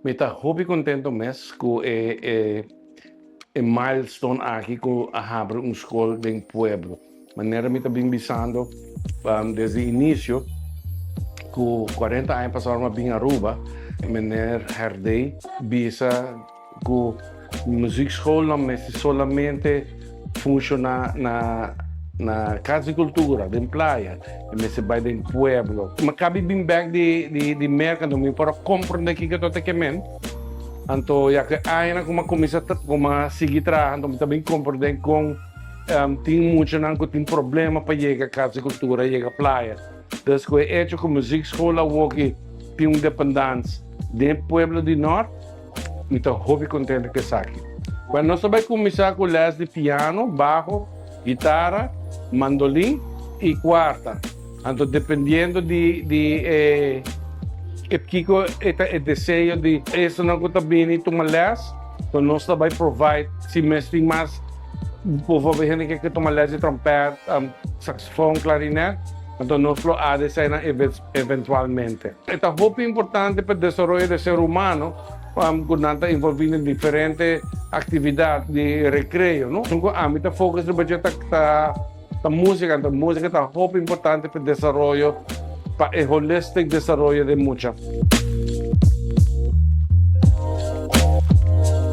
Me está hobby contento mes com milestone aqui com a abrir school em pueblo. Maneira me está bem bisando desde o início, com 40 anos passaram bem Aruba, maneira herdei bisa com Muziekschool não é solamente funciona na casa de cultura, de praia, mas se vai em pueblo. Mas cabe bem back de mercado, me para compreender que eu tenho men. Então, já que ainda como começa a seguir trabalhando, me também compreender com tem muito não tem problema para chegar à casa de cultura, chegar à praia. Então, que é hecho com Muziekschool, aqui tem dependente do pueblo do norte, então hobby contente que está aqui. Quando nós vamos começar com les de piano, baho, guitara, mandolin e cuarta. Então, dependendo de Kiko é deseo de isso não está bem tomar les, então nós vamos provide se mestre mais povo ver que tomar les de trompete, saxofone, clarinete. Então, nós há de ser eventualmente. É muito importante para o desenvolvimento do ser humano, quando está envolvido em diferentes atividades de recreio. Então, a minha foco é a música. Então, a música é muito importante para o desenvolvimento, para o holistic desenvolvimento de música.